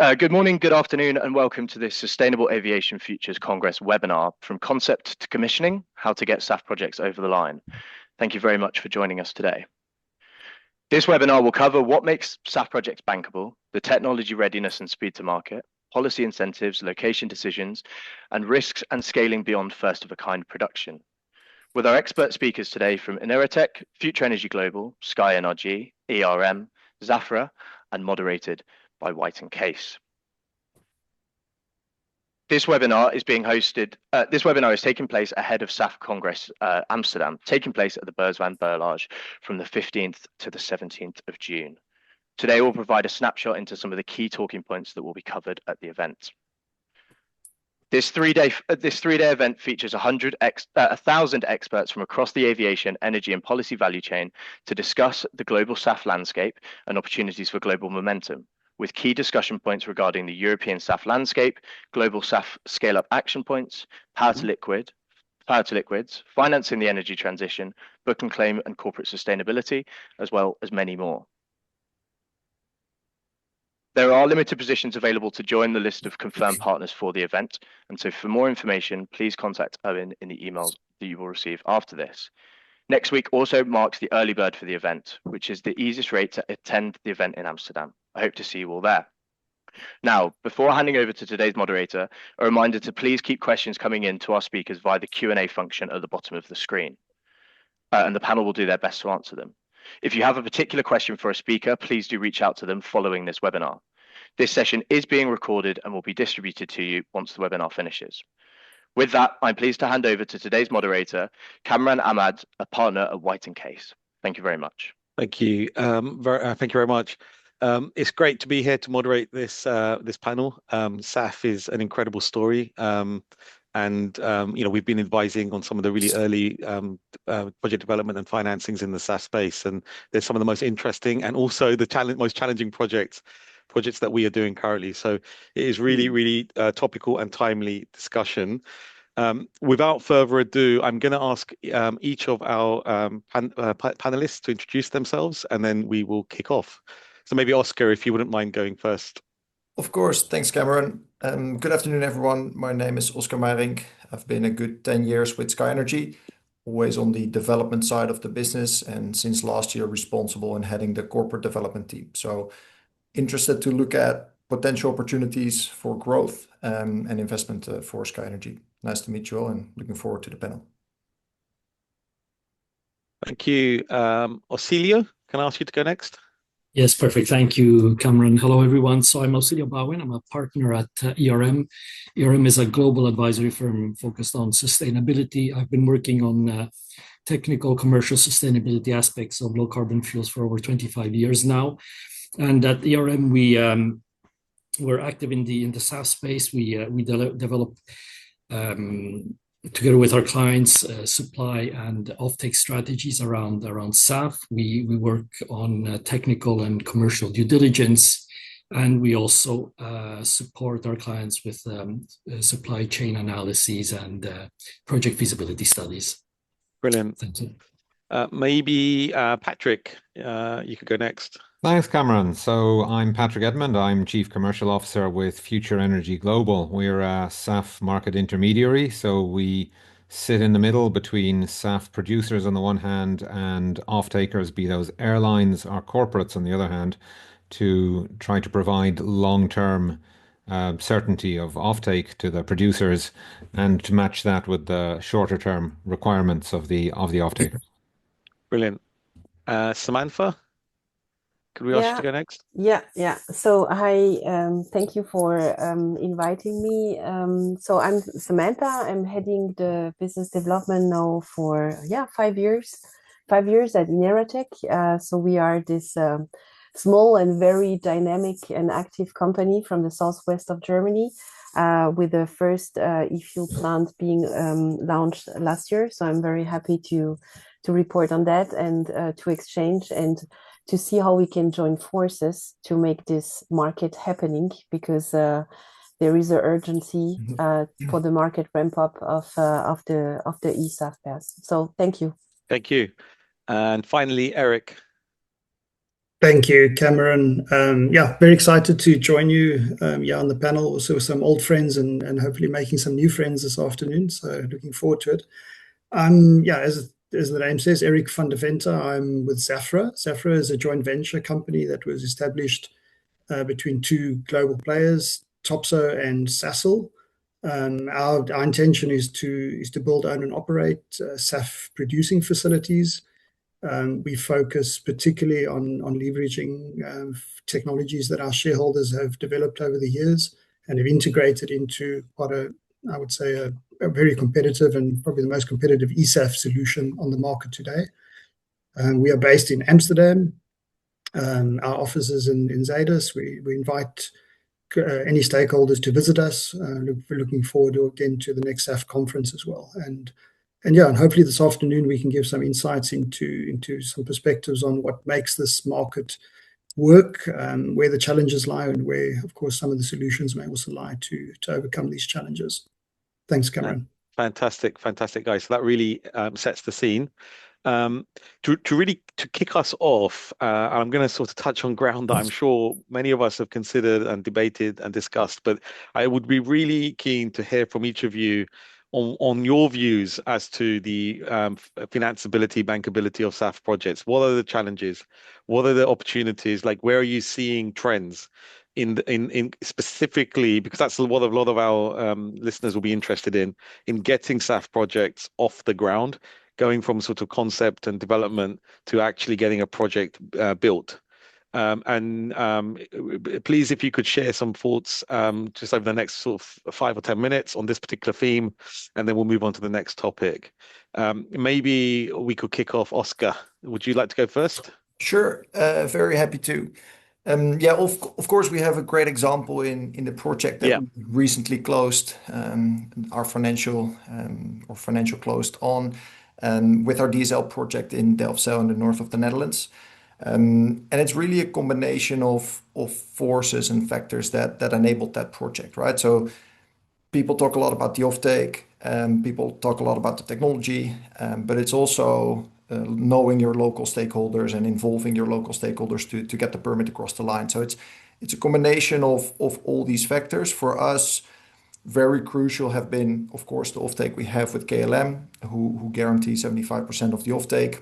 Good morning, good afternoon, and welcome to this Sustainable Aviation Futures Congress webinar, From Concept to Commissioning, How to Get SAF Projects Over the Line. Thank you very much for joining us today. This webinar will cover what makes SAF projects bankable, the technology readiness and speed to market, policy incentives, location decisions, and risks and scaling beyond first-of-a-kind production. With our expert speakers today from Ineratech, Future Energy Global, Sky NRG, ERM, Zafra, and moderated by White & Case. This webinar is being hosted. This webinar is taking place ahead of SAF Congress Amsterdam, taking place at the Beurs van Berlage from the 15th to the 17th of June. Today, we'll provide a snapshot into some of the key talking points that will be covered at the event. This three-day event features 1,000 experts from across the aviation, energy, and policy value chain to discuss the global SAF landscape and opportunities for global momentum, with key discussion points regarding the European SAF landscape, global SAF scale-up action points, power to liquids, financing the energy transition, book and claim and corporate sustainability, as well as many more. There are limited positions available to join the list of confirmed partners for the event, and so for more information, please contact Owen in the emails that you will receive after this. Next week also marks the early bird for the event, which is the easiest rate to attend the event in Amsterdam. I hope to see you all there. Now, before handing over to today's moderator, a reminder to please keep questions coming in to our speakers via the Q&A function at the bottom of the screen, and the panel will do their best to answer them. If you have a particular question for a speaker, please do reach out to them following this webinar. This session is being recorded and will be distributed to you once the webinar finishes. With that, I'm pleased to hand over to today's moderator, Kamran Ahmad, a partner at White & Case. Thank you very much. Thank you. Thank you very much. It's great to be here to moderate this panel. SAF is an incredible story. We've been advising on some of the really early project development and financings in the SAF space, and there's some of the most interesting and also the most challenging projects that we are doing currently. So it is really topical and timely discussion. Without further ado, I'm going to ask each of our panelists to introduce themselves, and then we will kick off. So maybe Oscar, if you wouldn't mind going first. Of course. Thanks, Cameron. Good afternoon, everyone. My name is Oscar Meijering. I've been a good 10 years with Sky Energy, always on the development side of the business, and since last year responsible in heading the corporate development team. So interested to look at potential opportunities for growth and investment for Sky Energy. Nice to meet you all and looking forward to the panel. Thank you. Auxilio, can I ask you to go next? Yes, perfect. Thank you, Cameron. Hello, everyone. So I'm Auxilio Bowen. I'm a partner at ERM. ERM is a global advisory firm focused on sustainability. I've been working on technical commercial sustainability aspects of low carbon fuels for over 25 years now. And at ERM, we're active in the SAF space. We develop together with our clients, supply and offtake strategies around SAF. We work on technical and commercial due diligence, and we also support our clients with supply chain analyses and project feasibility studies. Brilliant. Thank you. Maybe Patrick, you could go next. Thanks, Cameron. So I'm Patrick Edmond. I'm Chief Commercial Officer with Future Energy Global. We're a SAF market intermediary, so we sit in the middle between SAF producers on the one hand and off-takers, be those airlines or corporates on the other hand, to try to provide long-term certainty of offtake to the producers and to match that with the shorter-term requirements of the off-taker. Brilliant. Samantha? Could we ask you to go next? Yeah. So thank you for inviting me. So I'm Samantha. I'm heading the business development now for 5 years. 5 years at Ineratech. So we are this small and very dynamic and active company from the southwest of Germany, with the first e-fuel plant being launched last year. So I'm very happy to report on that and to exchange and to see how we can join forces to make this market happening, because there is an urgency for the market ramp up of the eSAF pass. So thank you. Thank you. And finally, Eric. Thank you, Cameron. Yeah, very excited to join you on the panel, also with some old friends and hopefully making some new friends this afternoon. So looking forward to it. As the name says, Eric van der Venter. I'm with Zafra. Zafra is a joint venture company that was established between two global players, Topso and Sasol. Our intention is to build, own, and operate SAF producing facilities. We focus particularly on leveraging technologies that our shareholders have developed over the years and have integrated into what I would say a very competitive and probably the most competitive eSAF solution on the market today. We are based in Amsterdam. Our office is in Zeiders. We invite any stakeholders to visit us. We're looking forward again to the next SAF conference as well. And hopefully this afternoon we can give some insights into some perspectives on what makes this market work, where the challenges lie, and where, of course, some of the solutions may also lie to overcome these challenges. Thanks, Cameron. Fantastic, guys. So that really sets the scene. To kick us off, I'm going to sort of touch on ground that I'm sure many of us have considered and debated and discussed, but I would be really keen to hear from each of you on your views as to the financeability, bankability of SAF projects. What are the challenges? What are the opportunities? Like, where are you seeing trends in specifically, because that's what a lot of our listeners will be interested in getting SAF projects off the ground, going from sort of concept and development to actually getting a project built. Please, if you could share some thoughts just over the next sort of 5 or 10 minutes on this particular theme, and then we'll move on to the next topic. Maybe we could kick off. Oscar, would you like to go first? Sure, very happy to. Of course, we have a great example in the project that we recently closed, our financial closed on with our diesel project in Delfzijl in the north of the Netherlands. And it's really a combination of forces and factors that enabled that project, right? So people talk a lot about the offtake, people talk a lot about the technology, but it's also knowing your local stakeholders and involving your local stakeholders to get the permit across the line. So it's a combination of all these factors. For us, very crucial have been, of course, the offtake we have with KLM, who guarantee 75% of the offtake.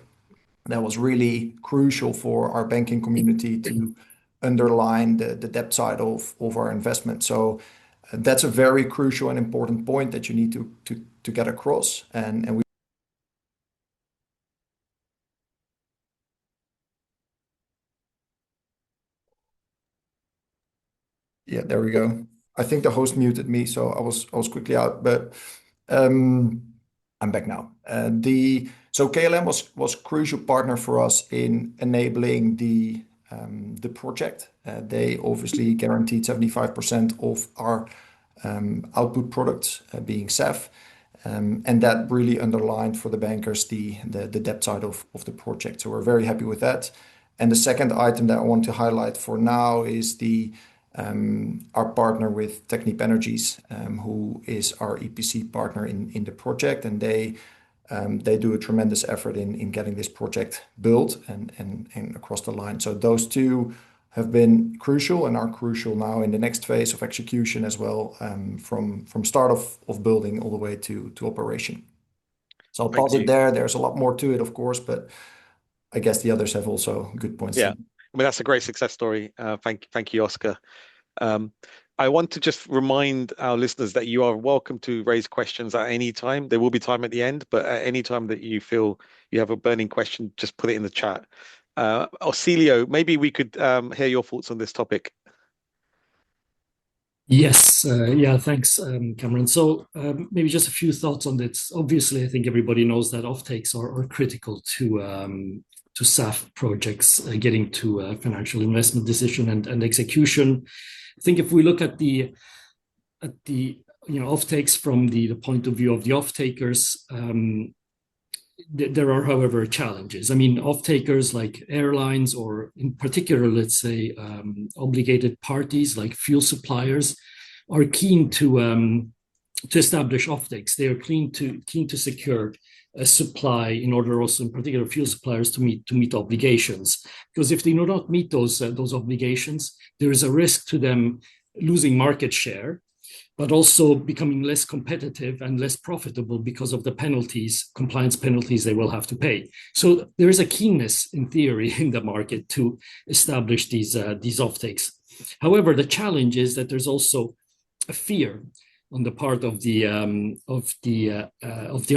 That was really crucial for our banking community to underline the debt side of our investment. So that's a very crucial and important point that you need to get across. And we Yeah, there we go. I think the host muted me, so I was quickly out, but I'm back now. So KLM was crucial partner for us in enabling the project. They obviously guaranteed 75% of our output products being SAF, and that really underlined for the bankers the debt side of the project. So we're very happy with that. And the second item that I want to highlight for now is our partner with Technip Energies, who is our EPC partner in the project, and they do a tremendous effort in getting this project built and across the line. So those two have been crucial and are crucial now in the next phase of execution as well, from start of building all the way to operation. So I'll pause it there. There's a lot more to it, of course, but I guess the others have also good points. Yeah, I mean, that's a great success story. Thank you, Oscar. I want to just remind our listeners that you are welcome to raise questions at any time. There will be time at the end, but at any time that you feel you have a burning question, just put it in the chat. Osilio, maybe we could hear your thoughts on this topic. Yes, thanks, Cameron. So maybe just a few thoughts on this. Obviously, I think everybody knows that offtakes are critical to SAF projects getting to a financial investment decision and execution. I think if we look at the offtakes from the point of view of the offtakers, there are, however, challenges. I mean, offtakers like airlines, or in particular, let's say, obligated parties like fuel suppliers, are keen to establish offtakes. They are keen to secure supply in order also in particular fuel suppliers to meet obligations. Because if they do not meet those obligations, there is a risk to them losing market share, but also becoming less competitive and less profitable because of the compliance penalties they will have to pay. So there is a keenness in theory in the market to establish these offtakes. However, the challenge is that there's also a fear on the part of the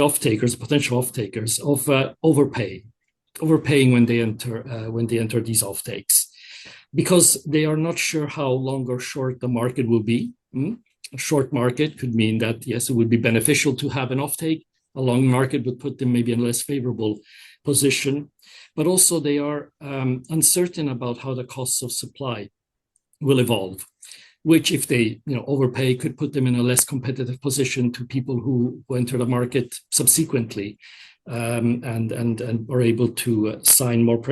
off-takers, potential off-takers, of overpaying when they enter these offtakes, because they are not sure how long or short the market will be. A short market could mean that, yes, it would be beneficial to have an offtake. A long market would put them maybe in a less favorable position. But also they are uncertain about how the costs of supply will evolve, which if they overpay could put them in a less competitive position to people who enter the market subsequently and are able to sign more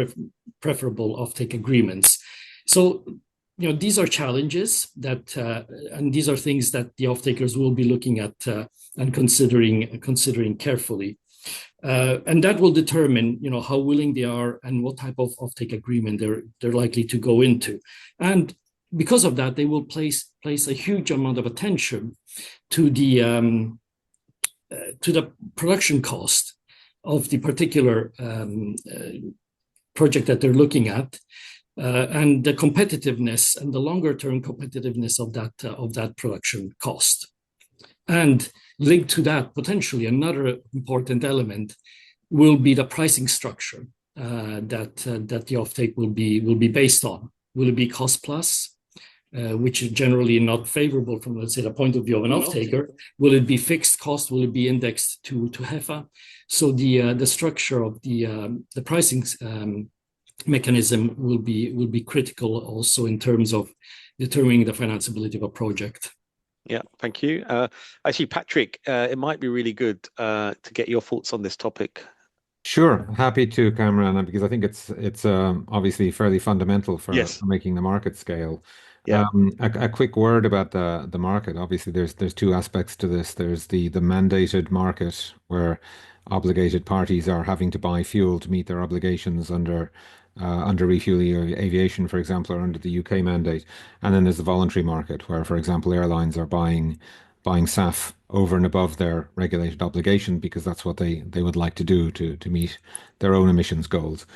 preferable offtake agreements. So these are challenges that, and these are things that the off-takers will be looking at and considering carefully. And that will determine, how willing they are and what type of offtake agreement they're likely to go into. And because of that, they will place a huge amount of attention to the production cost of the particular project that they're looking at. And the competitiveness and the longer-term competitiveness of that production cost, and linked to that, potentially another important element will be the pricing structure that the offtake will be based on. Will it be cost plus, which is generally not favorable from, let's say, the point of view of an offtaker? Will it be fixed cost? Will it be indexed to HEFA? So the structure of the pricing mechanism will be critical also in terms of determining the financeability of a project. Yeah, thank you. Actually, Patrick, it might be really good to get your thoughts on this topic. Sure, happy to, Cameron, because I think it's obviously fairly fundamental for making the market scale. Yeah. A quick word about the market. Obviously, there's two aspects to this. There's the mandated market, where obligated parties are having to buy fuel to meet their obligations under refueling aviation, for example, or under the UK mandate. And then there's the voluntary market, where, for example, airlines are buying SAF over and above their regulated obligation because that's what they would like to do to meet their own emissions goals.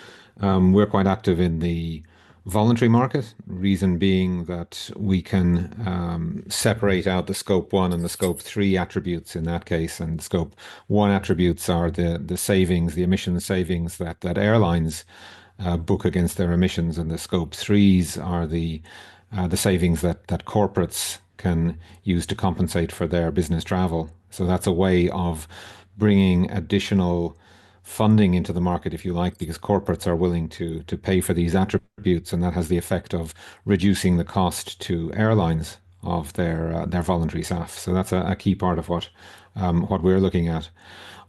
We're quite active in the voluntary market, reason being that we can separate out the scope 1 and the scope 3 attributes in that case. And scope 1 attributes are the savings, the emission savings that airlines book against their emissions, and the scope 3s are the savings that corporates can use to compensate for their business travel. So that's a way of bringing additional funding into the market, if you like, because corporates are willing to pay for these attributes, and that has the effect of reducing the cost to airlines of their voluntary SAF. So that's a key part of what we're looking at.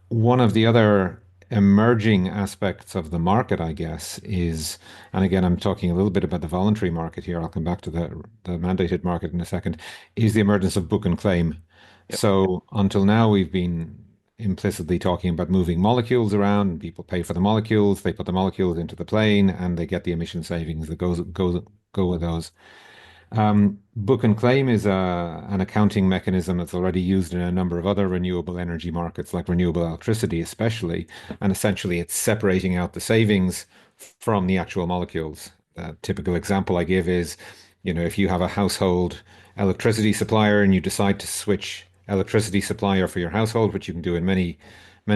One of the other emerging aspects of the market, I guess, is, and again, I'm talking a little bit about the voluntary market here, I'll come back to the mandated market in a second, is the emergence of book and claim. Yep. So until now, we've been implicitly talking about moving molecules around. People pay for the molecules, they put the molecules into the plane, and they get the emission savings that go with those. Book and claim is an accounting mechanism that's already used in a number of other renewable energy markets, like renewable electricity especially, and essentially it's separating out the savings from the actual molecules. A typical example I give is, if you have a household electricity supplier and you decide to switch electricity supplier for your household, which you can do in many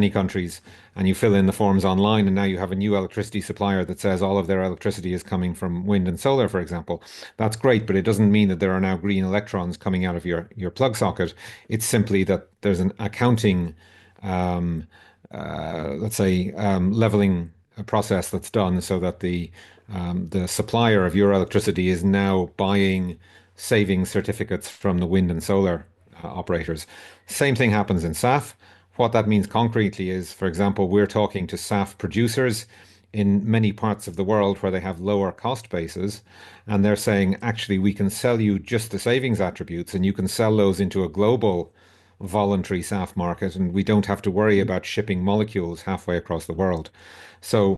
countries, and you fill in the forms online, and now you have a new electricity supplier that says all of their electricity is coming from wind and solar, for example. That's great, but it doesn't mean that there are now green electrons coming out of your plug socket. It's simply that there's an accounting, let's say, leveling process that's done so that the supplier of your electricity is now buying savings certificates from the wind and solar operators. Same thing happens in SAF. What that means concretely is, for example, we're talking to SAF producers in many parts of the world where they have lower cost bases, and they're saying, actually, we can sell you just the savings attributes, and you can sell those into a global voluntary SAF market, and we don't have to worry about shipping molecules halfway across the world. So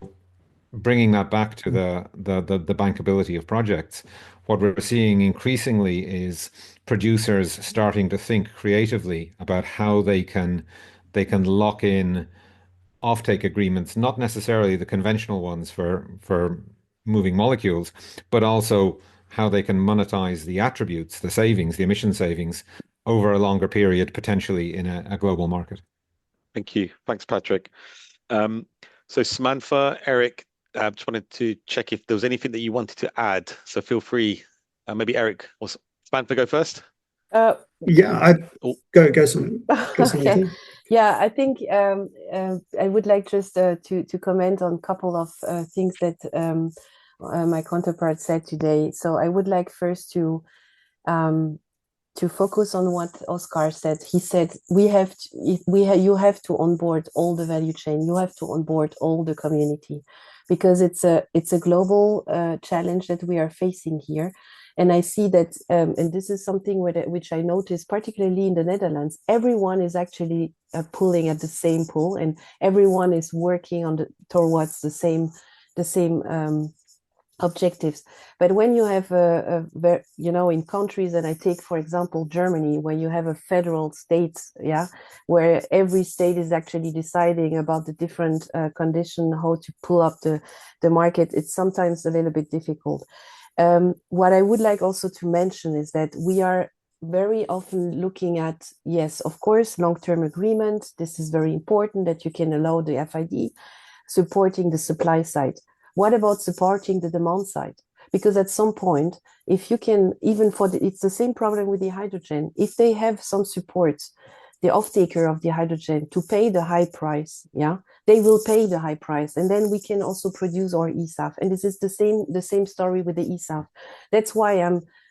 bringing that back to the bankability of projects, what we're seeing increasingly is producers starting to think creatively about how they can lock in offtake agreements, not necessarily the conventional ones for moving molecules, but also how they can monetize the attributes, the savings, the emission savings over a longer period, potentially in a global market. Thank you. Thanks, Patrick. So Samantha, Eric, just wanted to check if there was anything that you wanted to add. So feel free. Maybe Eric or Samantha go first. Yeah, go Okay. Samantha. Yeah, I think I would like just to comment on a couple of things that my counterpart said today. So I would like first to focus on what Oscar said. He said you have to onboard all the value chain. You have to onboard all the community, because it's a global challenge that we are facing here. And I see that, and this is something which I noticed, particularly in the Netherlands, everyone is actually pulling at the same pull, and everyone is working towards the same objectives. But when you have in countries, and I take for example Germany, where you have a federal state, where every state is actually deciding about the different condition, how to pull up the market, it's sometimes a little bit difficult. What I would like also to mention is that we are very often looking at, yes, of course, long-term agreement. This is very important, that you can allow the FID, supporting the supply side. What about supporting the demand side? Because at some point, if you can, even it's the same problem with the hydrogen. If they have some support, the off-taker of the hydrogen, to pay the high price, they will pay the high price, and then we can also produce our eSAF. And this is the same story with the eSAF. That's why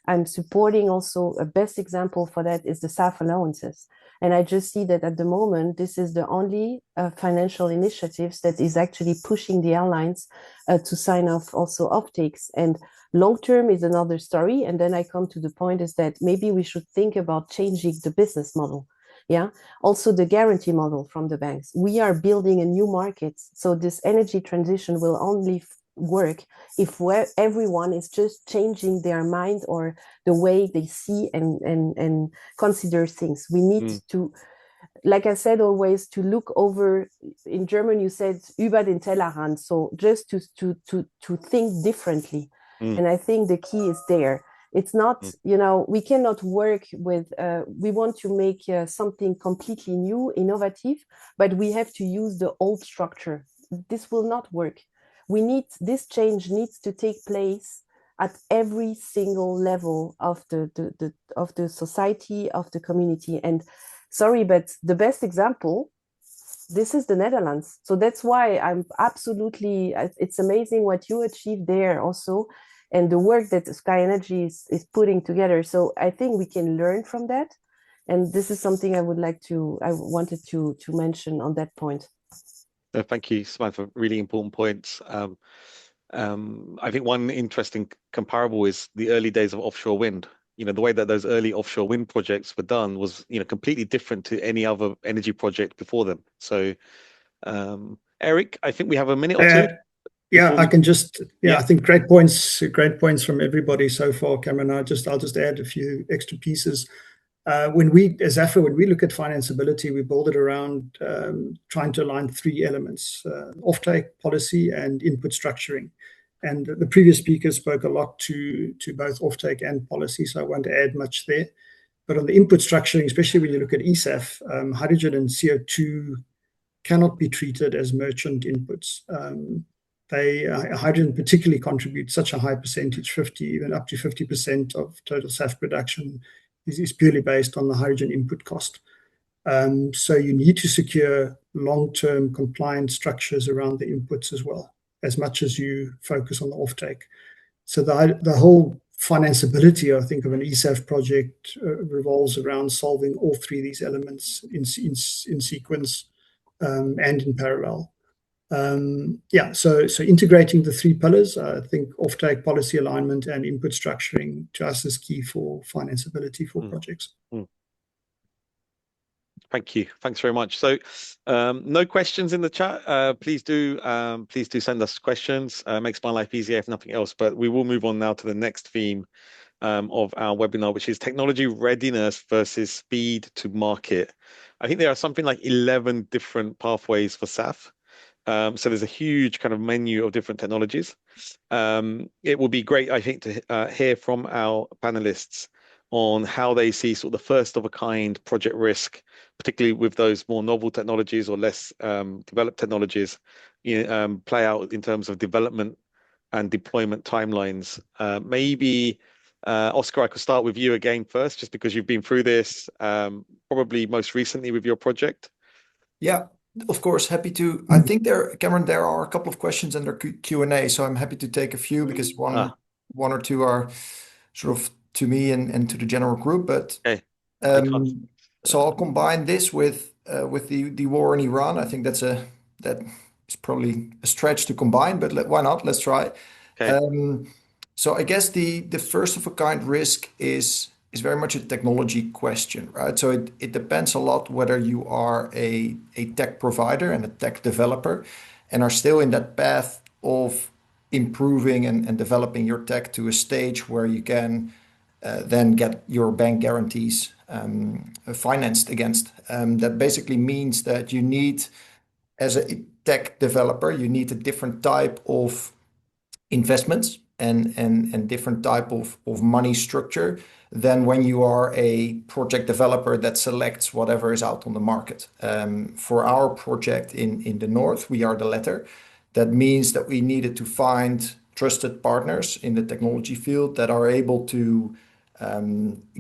I'm supporting also. A best example for that is the SAF allowances. And I just see that at the moment, this is the only financial initiatives that is actually pushing the airlines to sign off also offtakes. And long-term is another story. And then I come to the point is that maybe we should think about changing the business model. Also the guarantee model from the banks. We are building a new market. So this energy transition will only work if everyone is just changing their mind or the way they see and consider things. We need to, like I said, always to look over. In German, you said über den Tellerrand. So just to think differently. And I think the key is there. It's not, we cannot work with, we want to make something completely new, innovative, but we have to use the old structure. This will not work. This change needs to take place at every single level of the society, of the community. And sorry, but the best example, this is the Netherlands. So that's why I'm absolutely, it's amazing what you achieved there also, and the work that Sky Energy is putting together. So I think we can learn from that. And this is something I wanted to mention on that point. Thank you, Samantha. Really important points. I think one interesting comparable is the early days of offshore wind. The way that those early offshore wind projects were done was, completely different to any other energy project before them. So, Eric, I think we have a minute or two. Yeah, I can just, I think great points from everybody so far, Cameron. I'll just add a few extra pieces. When we, as Zafra, when we look at financeability, we build it around trying to align three elements: offtake, policy, and input structuring. And the previous speaker spoke a lot to both offtake and policy, so I won't add much there. But on the input structuring, especially when you look at eSAF, hydrogen and CO2 cannot be treated as merchant inputs. Hydrogen particularly contributes such a high percentage, 50, even up to 50% of total SAF production is purely based on the hydrogen input cost. So you need to secure long-term compliant structures around the inputs as well, as much as you focus on the offtake. So the whole financeability, I think, of an eSAF project revolves around solving all three of these elements in sequence and in parallel. So integrating the three pillars, I think offtake, policy alignment, and input structuring to us is key for financeability for projects. Thank you. Thanks very much. So, no questions in the chat. Please do send us questions. Makes my life easier if nothing else. But we will move on now to the next theme of our webinar, which is technology readiness versus speed to market. I think there are something like 11 different pathways for SAF. So there's a huge kind of menu of different technologies. It will be great, I think, to hear from our panelists on how they see sort of the first of a kind project risk, particularly with those more novel technologies or less developed technologies, play out in terms of development and deployment timelines. Maybe, Oscar, I could start with you again first, just because you've been through this, probably most recently with your project. Yeah, of course, happy to. I think Cameron, there are a couple of questions under Q&A, so I'm happy to take a few because one or two are sort of to me and to the general group. But Okay. so I'll combine this with the war in Iran. I think that is probably a stretch to combine, but why not? Let's try. Okay. So I guess the first of a kind risk is very much a technology question, right? So it depends a lot whether you are a tech provider and a tech developer and are still in that path of improving and developing your tech to a stage where you can then get your bank guarantees financed against. That basically means that you need, as a tech developer, you need a different type of investments and different type of money structure than when you are a project developer that selects whatever is out on the market. For our project in the north, we are the latter. That means that we needed to find trusted partners in the technology field that are able to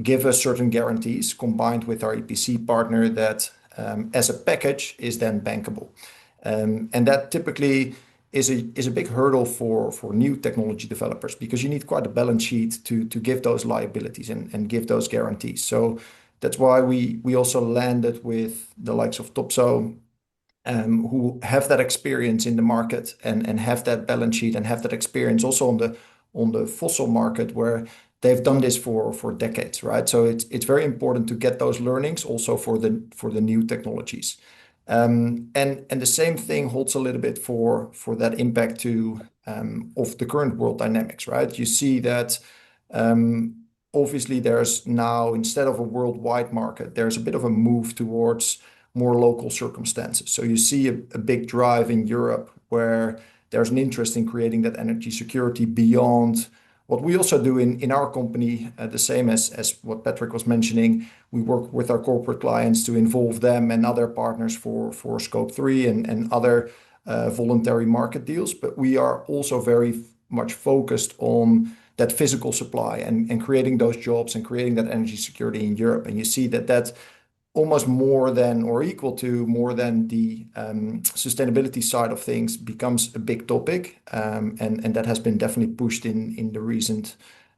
give us certain guarantees combined with our EPC partner that as a package is then bankable. And that typically is a big hurdle for new technology developers because you need quite a balance sheet to give those liabilities and give those guarantees. So that's why we also landed with the likes of Topso, who have that experience in the market and have that balance sheet and have that experience also on the fossil market where they've done this for decades, right? So it's very important to get those learnings also for the new technologies. And the same thing holds a little bit for that impact of the current world dynamics, right? You see that obviously there's now, instead of a worldwide market, there's a bit of a move towards more local circumstances. So you see a big drive in Europe where there's an interest in creating that energy security beyond what we also do in our company, the same as what Patrick was mentioning. We work with our corporate clients to involve them and other partners for Scope 3 and other voluntary market deals. But we are also very much focused on that physical supply and creating those jobs and creating that energy security in Europe. And you see that almost more than or equal to more than the sustainability side of things becomes a big topic. And that has been definitely pushed in the recent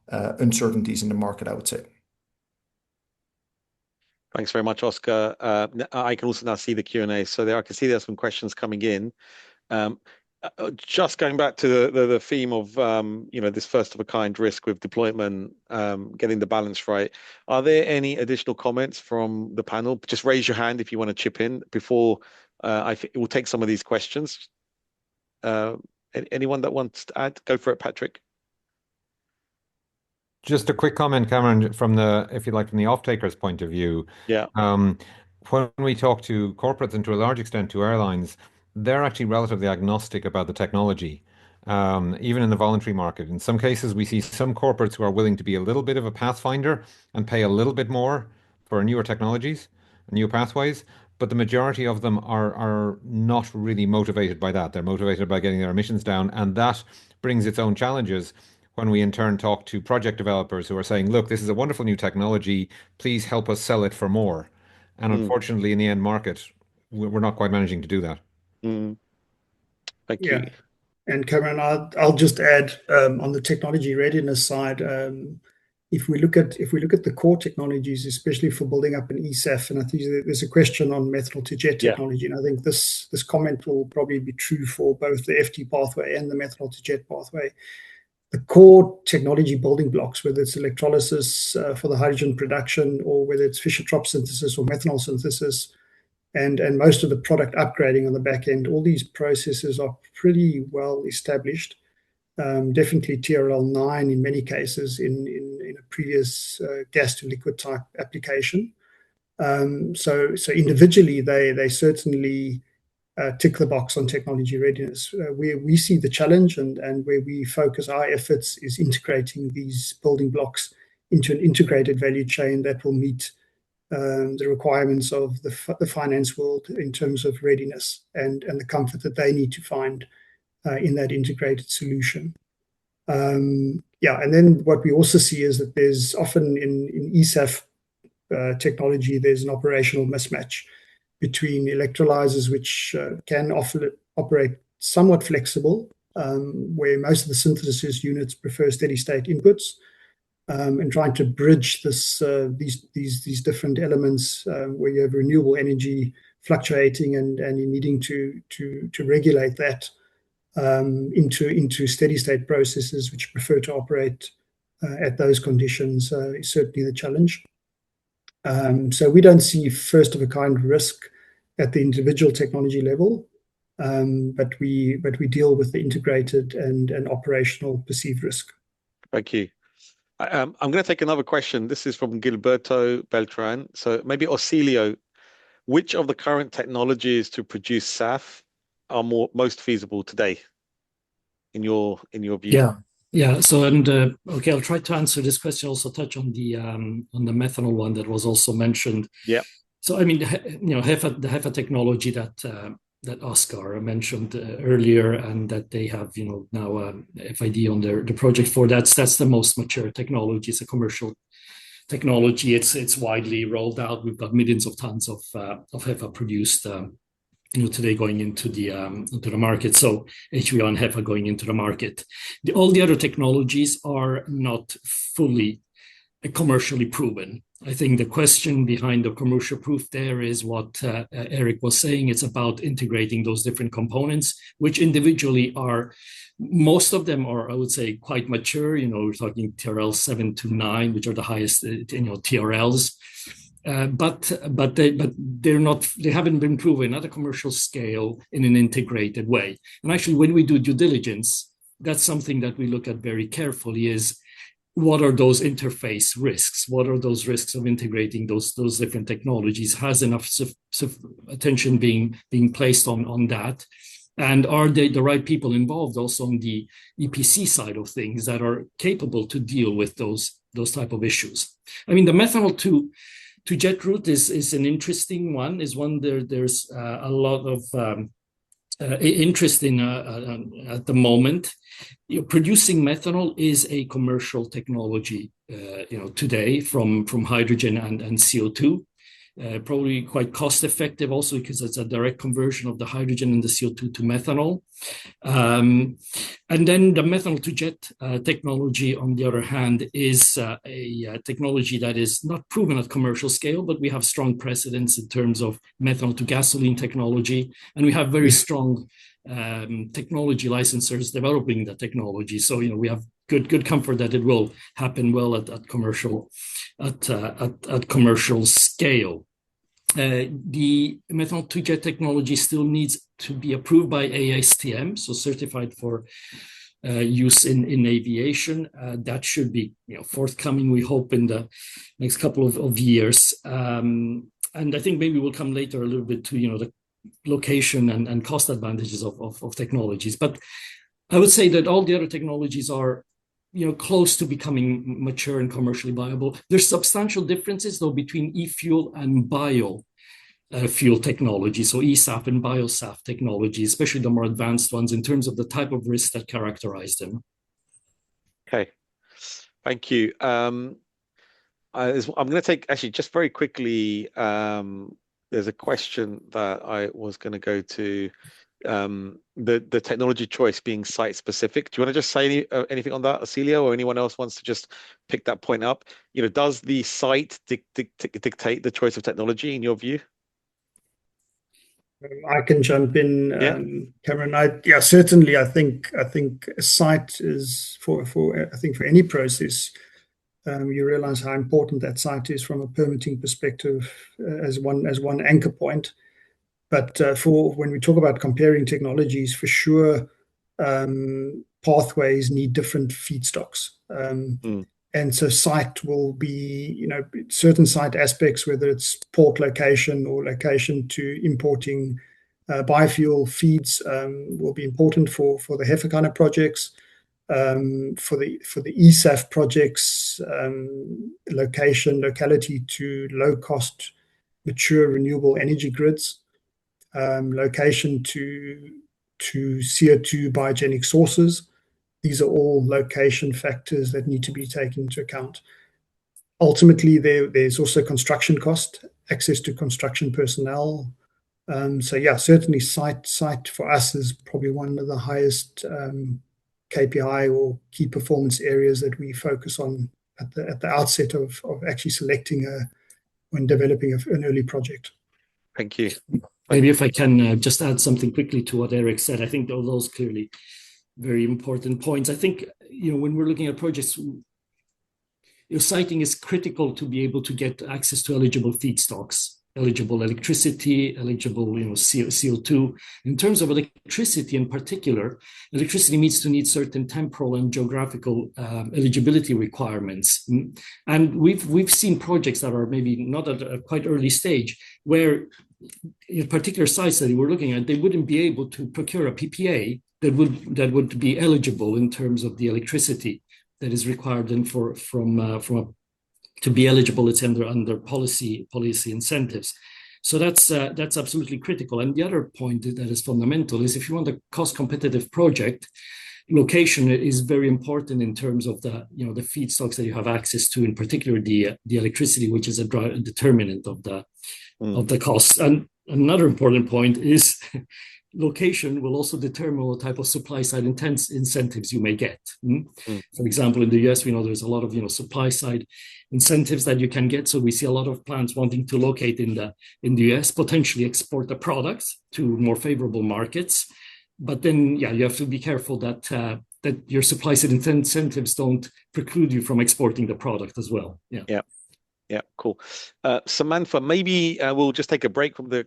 uncertainties in the market, I would say. Thanks very much, Oscar. I can also now see the Q&A. So I can see there's some questions coming in. Just going back to the theme of this first of a kind risk with deployment, getting the balance right. Are there any additional comments from the panel? Just raise your hand if you want to chip in before we'll take some of these questions. Anyone that wants to add? Go for it, Patrick. Just a quick comment, Cameron, from if you like, from the off-taker's point of view. Yeah. When we talk to corporates and to a large extent to airlines, they're actually relatively agnostic about the technology, even in the voluntary market. In some cases, we see some corporates who are willing to be a little bit of a pathfinder and pay a little bit more for newer technologies, new pathways, but the majority of them are not really motivated by that. They're motivated by getting their emissions down, and that brings its own challenges when we in turn talk to project developers who are saying, look, this is a wonderful new technology, please help us sell it for more. And unfortunately, in the end market, we're not quite managing to do that. Thank you. Yeah. And Cameron, I'll just add on the technology readiness side, if we look at the core technologies, especially for building up an ESAF, and I think there's a question on methanol to jet technology, and I think this comment will probably be true for both the FT pathway and the methanol to jet pathway. The core technology building blocks, whether it's electrolysis for the hydrogen production or whether it's Fischer-Tropsch synthesis or methanol synthesis, and most of the product upgrading on the back end. All these processes are pretty well established. Definitely TRL 9 in many cases in a previous gas to liquid type application. So individually they certainly tick the box on technology readiness. Where we see the challenge and where we focus our efforts is integrating these building blocks into an integrated value chain that will meet the requirements of the finance world in terms of readiness and the comfort that they need to find in that integrated solution. And then what we also see is that there's often in ESAF technology, there's an operational mismatch between electrolyzers, which can operate somewhat flexible, where most of the synthesis units prefer steady state inputs, and trying to bridge these different elements where you have renewable energy fluctuating and you're needing to regulate that into steady state processes which prefer to operate at those conditions is certainly the challenge. So we don't see first of a kind risk at the individual technology level, but we deal with the integrated and operational perceived risk. Thank you. I'm going to take another question. This is from Gilberto Beltran. So maybe Auxilio, which of the current technologies to produce SAF are most feasible today, in your view? Yeah. So okay, I'll try to answer this question. Also touch on the methanol one that was also mentioned. Yeah. So I mean, the HEFA technology that Oscar mentioned earlier, and that they have now FID on the project for. That's the most mature technology. It's a commercial technology. It's widely rolled out. We've got millions of tons of HEFA produced today going into the market. So HVO and HEFA going into the market. All the other technologies are not fully commercially proven. I think the question behind the commercial proof there is what Eric was saying. It's about integrating those different components, which individually most of them are, I would say, quite mature. We're talking TRL 7 to 9, which are the highest TRLs. But they haven't been proven at a commercial scale in an integrated way. And actually, when we do due diligence, that's something that we look at very carefully is what are those interface risks? What are those risks of integrating those different technologies? Has enough attention being placed on that? And are they the right people involved also on the EPC side of things that are capable to deal with those type of issues? I mean, the methanol to jet route is an interesting one. There's a lot of interest in at the moment. Producing methanol is a commercial technology today from hydrogen and CO2. Probably quite cost effective also because it's a direct conversion of the hydrogen and the CO2 to methanol. And then the methanol to jet technology, on the other hand, is a technology that is not proven at commercial scale, but we have strong precedents in terms of methanol to gasoline technology. And we have very strong technology licensors developing the technology. So, we have good comfort that it will happen well at commercial scale. The methanol to jet technology still needs to be approved by ASTM, so certified for use in aviation. That should be forthcoming, we hope, in the next couple of years. And I think maybe we'll come later a little bit to the location and cost advantages of technologies. But I would say that all the other technologies are close to becoming mature and commercially viable. There's substantial differences, though, between e-fuel and bio fuel technology, so eSAF and bio-SAF technology, especially the more advanced ones, in terms of the type of risks that characterize them. Okay, thank you. I'm going to take, actually, just very quickly, there's a question that I was going to go to, the technology choice being site specific. Do you want to just say anything on that, Auxilio, or anyone else wants to just pick that point up? Does the site dictate the choice of technology in your view? I can jump in, Cameron. Certainly. I think a site is for any process. You realize how important that site is from a permitting perspective as one anchor point. But for when we talk about comparing technologies, for sure, pathways need different feedstocks. And so site will be, certain site aspects, whether it's port location or location to importing biofuel feeds, will be important for the HEFA kind of projects. For the ESAF projects, locality to low cost, mature renewable energy grids, location to CO2 biogenic sources. These are all location factors that need to be taken into account. Ultimately, there's also construction cost, access to construction personnel. So yeah, certainly site for us is probably one of the highest KPI or key performance areas that we focus on at the outset of actually selecting when developing an early project. Thank you. Maybe if I can just add something quickly to what Eric said. I think those clearly very important points. I think, when we're looking at projects, siting is critical to be able to get access to eligible feedstocks, eligible electricity, eligible CO2. In terms of electricity in particular, electricity needs to meet certain temporal and geographical eligibility requirements. And we've seen projects that are maybe not at a quite early stage where in particular sites that we're looking at, they wouldn't be able to procure a PPA that would be eligible in terms of the electricity that is required then to be eligible. It's under policy incentives. So that's absolutely critical. And the other point that is fundamental is if you want a cost competitive project, location is very important in terms of the feedstocks that you have access to, in particular the electricity, which is a determinant of the costs. And another important point is location will also determine what type of supply side incentives you may get. For example, in the US, we know there's a lot of supply side incentives that you can get. So we see a lot of plants wanting to locate in the US, potentially export the products to more favorable markets. But then, you have to be careful that your supply side incentives don't preclude you from exporting the product as well. Yeah, cool. Samantha, maybe we'll just take a break from the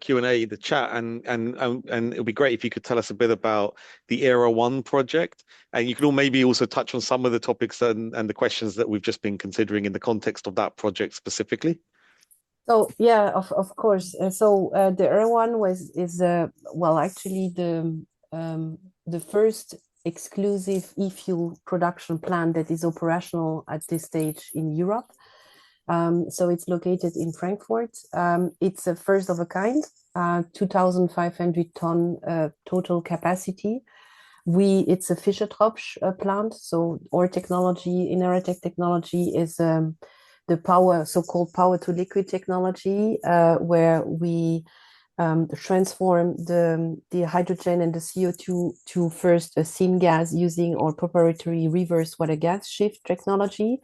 Q&A, the chat, and it'll be great if you could tell us a bit about the Era 1 project, and you can all maybe also touch on some of the topics and the questions that we've just been considering in the context of that project specifically. So yeah, of course. The Era 1 is actually the first exclusive e-fuel production plant that is operational at this stage in Europe. So it's located in Frankfurt. It's a first of a kind, 2,500 ton total capacity. It's a Fischer-Tropsch plant. So our technology, in Aerotech technology, is the so-called power to liquid technology, where we transform the hydrogen and the CO2 to first a syngas using our proprietary reverse water gas shift technology,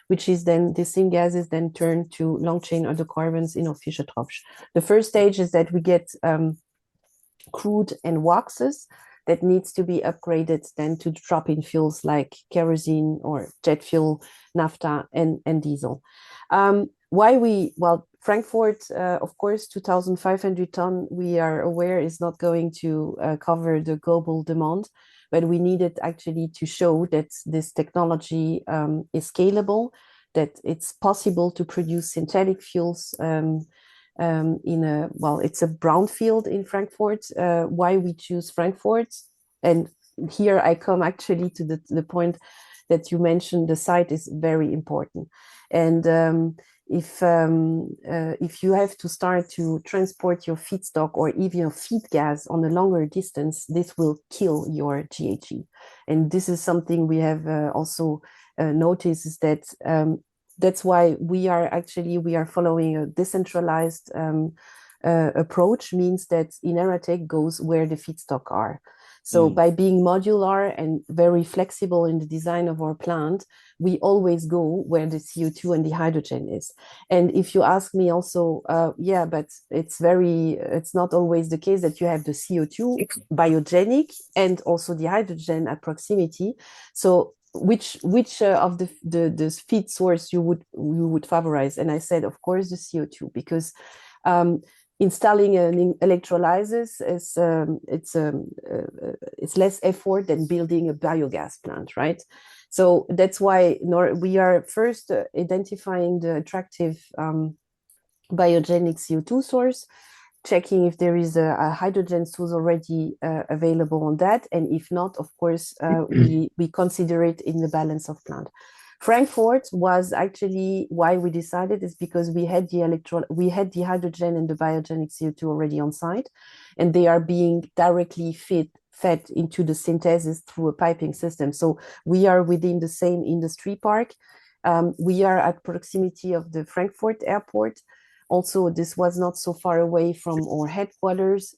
which is then the syngas is then turned to long chain hydrocarbons in Fischer-Tropsch. The first stage is that we get crude and waxes that needs to be upgraded then to drop-in fuels like kerosene or jet fuel, naphtha, and diesel. Frankfurt, of course, 2,500 ton, we are aware is not going to cover the global demand, but we needed actually to show that this technology is scalable, that it's possible to produce synthetic fuels it's a brownfield in Frankfurt. Why we choose Frankfurt? And here I come actually to the point that you mentioned. The site is very important. And if you have to start to transport your feedstock or even your feed gas on a longer distance, this will kill your GHG. And this is something we have also noticed, is that that's why we are following a decentralized approach, means that in Aerotech goes where the feedstock are. So by being modular and very flexible in the design of our plant, we always go where the CO2 and the hydrogen is. And if you ask me also, but it's not always the case that you have the CO2 biogenic and also the hydrogen at proximity. So which of the feed source you would favorize? And I said, of course, the CO2, because installing an electrolysis it's less effort than building a biogas plant, right? So that's why we are first identifying the attractive biogenic CO2 source, checking if there is a hydrogen source already available on that, and if not, of course, we consider it in the balance of plant. Frankfurt was actually why we decided, is because we had the hydrogen and the biogenic CO2 already on site, and they are being directly fed into the synthesis through a piping system. So we are within the same industry park. We are at proximity of the Frankfurt airport. Also, this was not so far away from our headquarters.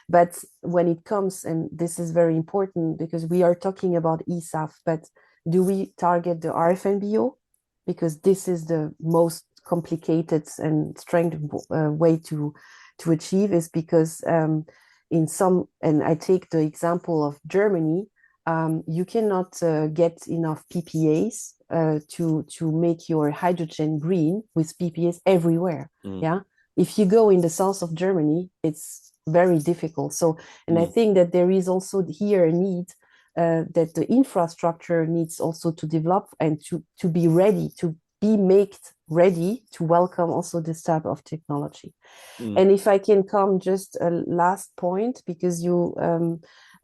But when it comes, and this is very important because we are talking about ESAF, but do we target the RFNBO? Because this is the most complicated and strange way to achieve, is because in some, and I take the example of Germany, you cannot get enough PPAs to make your hydrogen green with PPAs everywhere. Yeah, if you go in the south of Germany, it's very difficult. So, and I think that there is also here a need that the infrastructure needs also to develop and to be ready, to be made ready to welcome also this type of technology. And if I can come just a last point, because you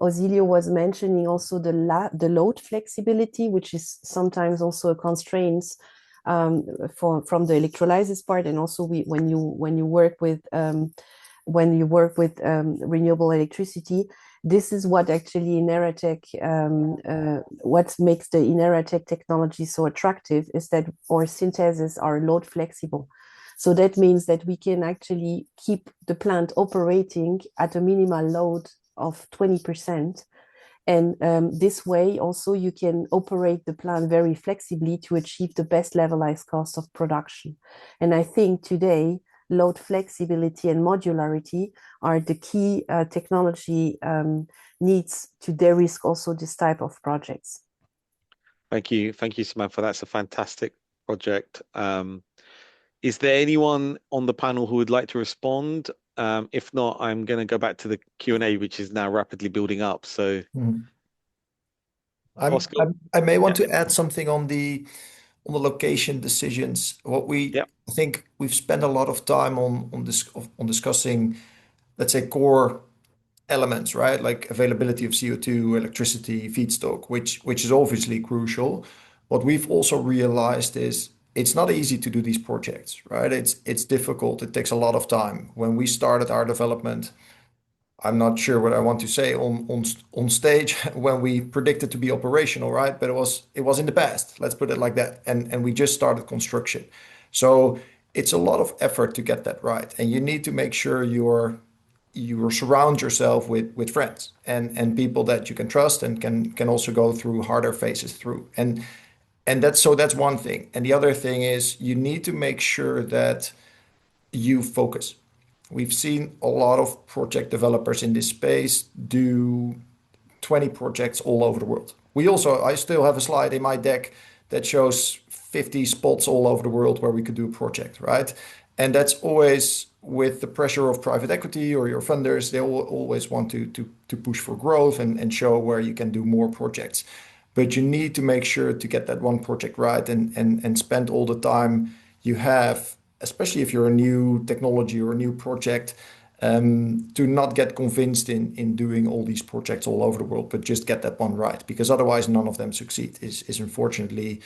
Osilio was mentioning also the load flexibility, which is sometimes also a constraint from the electrolysis part, and also when you work with renewable electricity, this is what actually Ineratech, what makes the Ineratech technology so attractive, is that our synthesis are load flexible. So that means that we can actually keep the plant operating at a minimal load of 20%. And this way also you can operate the plant very flexibly to achieve the best levelized cost of production. And I think today, load flexibility and modularity are the key technology needs to de-risk also this type of projects. Thank you, Samantha. That's a fantastic project. Is there anyone on the panel who would like to respond? If not, I'm going to go back to the Q&A, which is now rapidly building up. So, Oscar? I may want to add something on the location decisions. I think we've spent a lot of time on discussing, let's say, core elements, right? Like availability of CO2, electricity, feedstock, which is obviously crucial. What we've also realized is it's not easy to do these projects, right? It's difficult. It takes a lot of time. When we started our development, I'm not sure what I want to say on stage when we predicted to be operational, right? But it was in the past, let's put it like that. And we just started construction. So it's a lot of effort to get that right. And you need to make sure you surround yourself with friends and people that you can trust and can also go through harder phases through. And that's one thing. And the other thing is you need to make sure that you focus. We've seen a lot of project developers in this space do 20 projects all over the world. I still have a slide in my deck that shows 50 spots all over the world where we could do a project, right? And that's always with the pressure of private equity or your funders. They always want to push for growth and show where you can do more projects. But you need to make sure to get that one project right and spend all the time you have, especially if you're a new technology or a new project, to not get convinced in doing all these projects all over the world, but just get that one right, because otherwise none of them succeed is unfortunately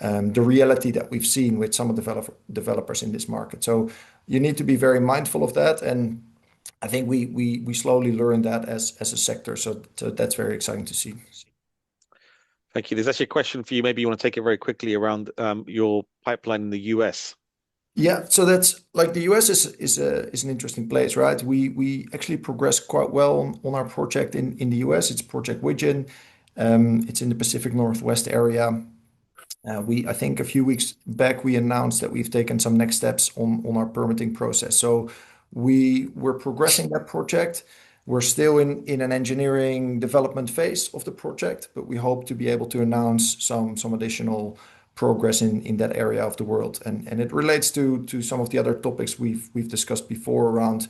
the reality that we've seen with some of the developers in this market. So you need to be very mindful of that. And I think we slowly learn that as a sector. So that's very exciting to see. Thank you. There's actually a question for you. Maybe you want to take it very quickly around your pipeline in the US. Yeah, so that's like the US is an interesting place, right? We actually progressed quite well on our project in the US. It's Project Widgeon. It's in the Pacific Northwest area. I think a few weeks back we announced that we've taken some next steps on our permitting process. So we're progressing that project. We're still in an engineering development phase of the project, but we hope to be able to announce some additional progress in that area of the world. And it relates to some of the other topics we've discussed before around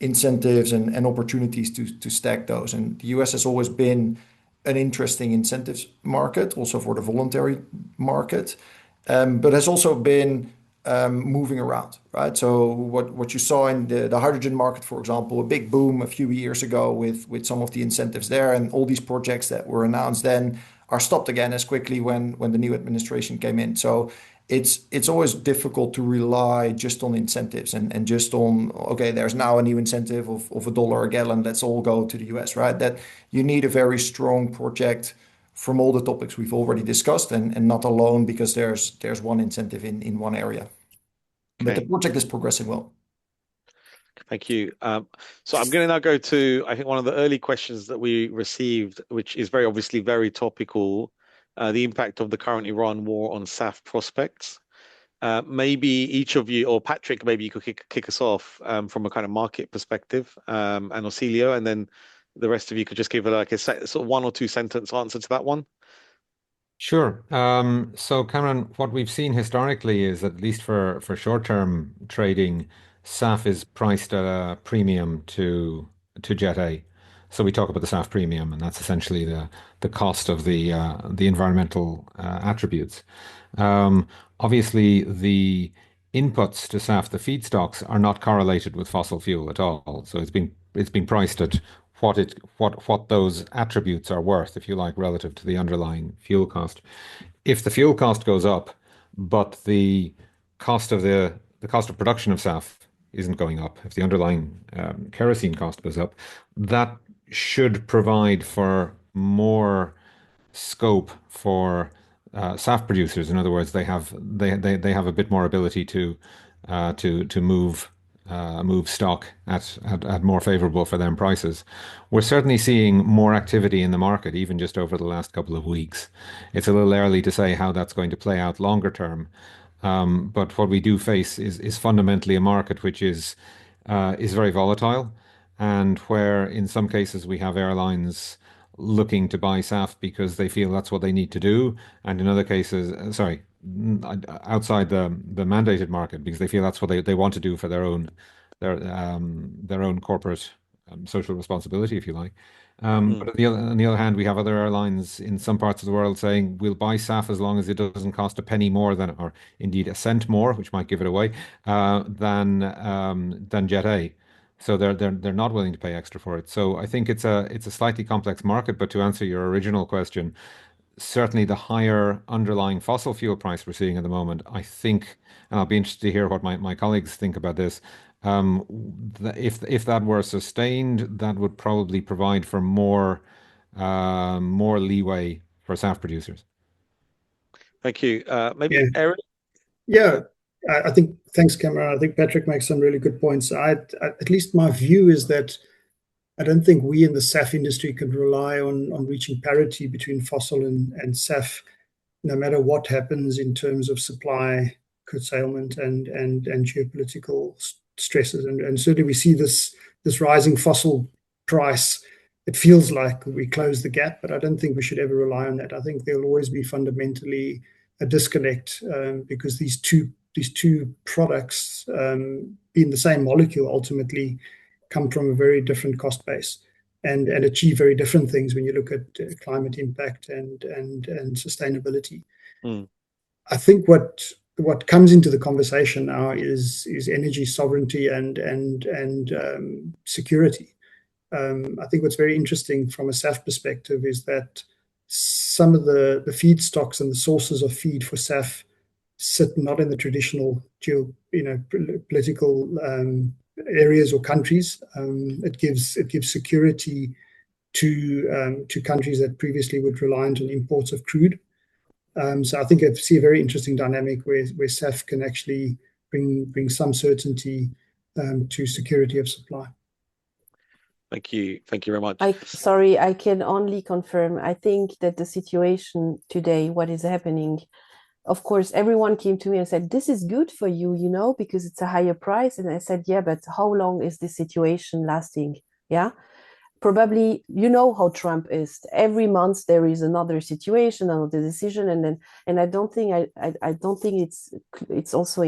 incentives and opportunities to stack those. And the US has always been an interesting incentives market, also for the voluntary market, but has also been moving around, right? So what you saw in the hydrogen market, for example, a big boom a few years ago with some of the incentives there, and all these projects that were announced then are stopped again as quickly when the new administration came in. So it's always difficult to rely just on incentives and just on, okay, there's now a new incentive of $1 a gallon, let's all go to the US, right? That you need a very strong project from all the topics we've already discussed, and not alone because there's one incentive in one area. But the project is progressing well. Thank you. So I'm going to now go to, I think, one of the early questions that we received, which is very obviously very topical, the impact of the current Iran war on SAF prospects. Maybe each of you, or Patrick, maybe you could kick us off from a kind of market perspective, and Auxilio, and then the rest of you could just give like a sort of 1 or 2 sentence answer to that one. Sure. So Cameron, what we've seen historically is, at least for short-term trading, SAF is priced at a premium to Jet A. So we talk about the SAF premium, and that's essentially the cost of the environmental attributes. Obviously, the inputs to SAF, the feedstocks, are not correlated with fossil fuel at all. So it's been priced at what those attributes are worth, if you like, relative to the underlying fuel cost. If the fuel cost goes up, but the cost of production of SAF isn't going up, if the underlying kerosene cost goes up, that should provide for more scope for SAF producers. In other words, they have a bit more ability to move stock at more favorable for them prices. We're certainly seeing more activity in the market, even just over the last couple of weeks. It's a little early to say how that's going to play out longer term. But what we do face is fundamentally a market which is very volatile, and where in some cases we have airlines looking to buy SAF because they feel that's what they need to do, and in other cases, outside the mandated market, because they feel that's what they want to do for their own corporate social responsibility, if you like. But on the other hand, we have other airlines in some parts of the world saying we'll buy SAF as long as it doesn't cost a penny more than, or indeed a cent more, which might give it away, than Jet A. So they're not willing to pay extra for it. So I think it's a slightly complex market. But to answer your original question, certainly the higher underlying fossil fuel price we're seeing at the moment, I think, and I'll be interested to hear what my colleagues think about this. If that were sustained, that would probably provide for more leeway for SAF producers. Thank you. Maybe Yeah. Aaron? Yeah, I think, thanks, Cameron. I think Patrick makes some really good points. At least my view is that I don't think we in the SAF industry can rely on reaching parity between fossil and SAF, no matter what happens in terms of supply curtailment and geopolitical stresses. And certainly we see this rising fossil price. It feels like we close the gap, but I don't think we should ever rely on that. I think there'll always be fundamentally a disconnect, because these two products, being the same molecule, ultimately come from a very different cost base and achieve very different things when you look at climate impact and sustainability. I think what comes into the conversation now is energy sovereignty and security. I think what's very interesting from a SAF perspective is that some of the feedstocks and the sources of feed for SAF sit not in the traditional political areas or countries. It gives security to countries that previously were reliant on imports of crude. So I think I see a very interesting dynamic where SAF can actually bring some certainty to security of supply. Thank you. Thank you very much. Sorry, I can only confirm. I think that the situation today, what is happening, of course, everyone came to me and said, this is good for you, because it's a higher price. And I said, yeah, but how long is this situation lasting? Yeah. probably, you know how Trump is. Every month there is another situation, another decision, and I don't think it's also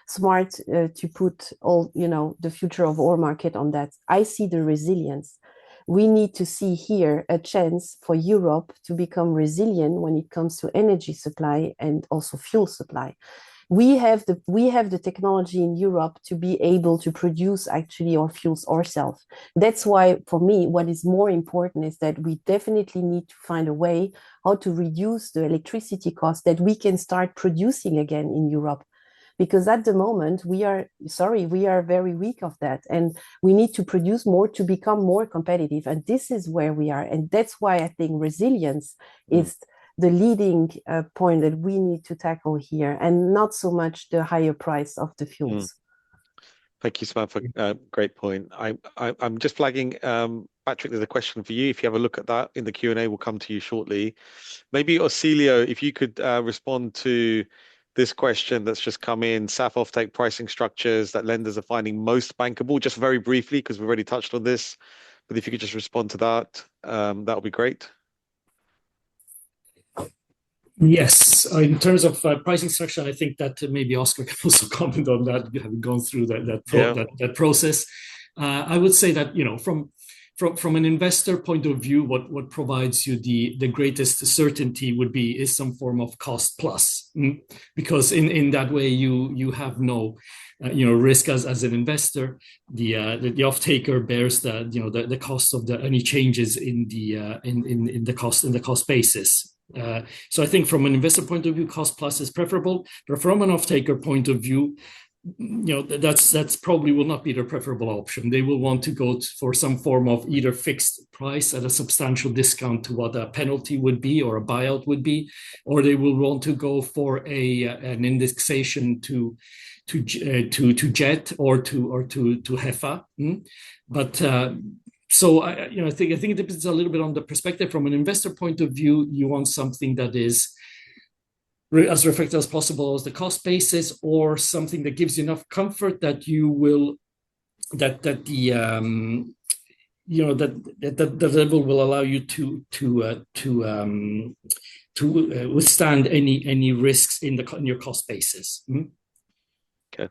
smart to put all, you know, the future of our market on that. I see the resilience. We need to see here a chance for Europe to become resilient when it comes to energy supply and also fuel supply. We have the technology in Europe to be able to produce actually our fuels ourselves. That's why, for me, what is more important is that we definitely need to find a way how to reduce the electricity cost, that we can start producing again in Europe. Because at the moment, we are very weak of that. And we need to produce more to become more competitive. And this is where we are. And that's why I think resilience is the leading point that we need to tackle here, and not so much the higher price of the fuels. Thank you, Samantha. Great point. I'm just flagging, Patrick, there's a question for you. If you have a look at that in the Q&A, we'll come to you shortly. Maybe, Osilio, if you could respond to this question that's just come in, SAF offtake pricing structures that lenders are finding most bankable, just very briefly, because we've already touched on this. But if you could just respond to that, that would be great. Yes, in terms of pricing structure, I think that maybe Oscar can also comment on that, having gone through that process. I would say that, you know, from an investor point of view, what provides you the greatest certainty is some form of cost plus, because in that way you have no risk as an investor. The off-taker bears the cost of any changes in the cost basis. So I think from an investor point of view, cost plus is preferable, but from an off-taker point of view, that's probably will not be the preferable option. They will want to go for some form of either fixed price at a substantial discount to what a penalty would be or a buyout would be, or they will want to go for an indexation to JET or to HEFA. But so I think it depends a little bit on the perspective. From an investor point of view, you want something that is as reflective as possible as the cost basis, or something that gives you enough comfort that you will that the level will allow you to withstand any risks in your cost basis. Okay.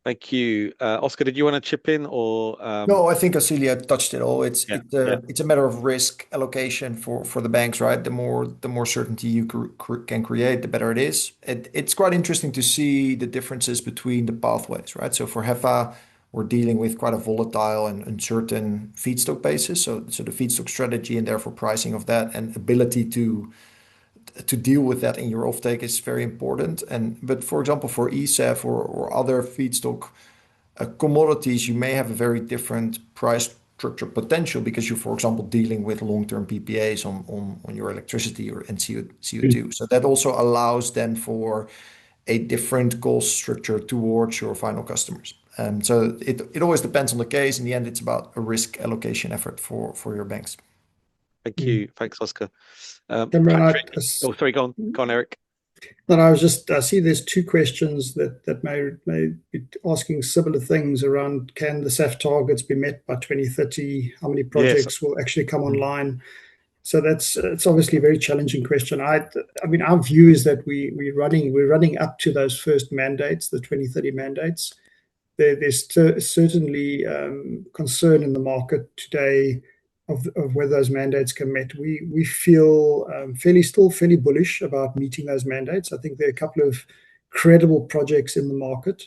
Thank you. Oscar, did you want to chip in or? No, I think Osilio touched it all. It's a matter of risk allocation for the banks, right? The more certainty you can create, the better it is. It's quite interesting to see the differences between the pathways, right? So for HEFA, we're dealing with quite a volatile and uncertain feedstock basis. So the feedstock strategy and therefore pricing of that and ability to deal with that in your offtake is very important. But for example, for ESAF or other feedstock commodities, you may have a very different price structure potential because you're, for example, dealing with long-term PPAs on your electricity and CO2. So that also allows then for a different cost structure towards your final customers. So it always depends on the case. In the end, it's about a risk allocation effort for your banks. Thank you. Thanks, Oscar. Cameron, sorry, go on, Eric. No, I see there's two questions that may be asking similar things around: can the SAF targets be met by 2030? How many projects will actually come online? So it's obviously a very challenging question. I mean, our view is that we're running up to those first mandates, the 2030 mandates. There's certainly concern in the market today of whether those mandates can be met. We feel fairly bullish about meeting those mandates. I think there are a couple of credible projects in the market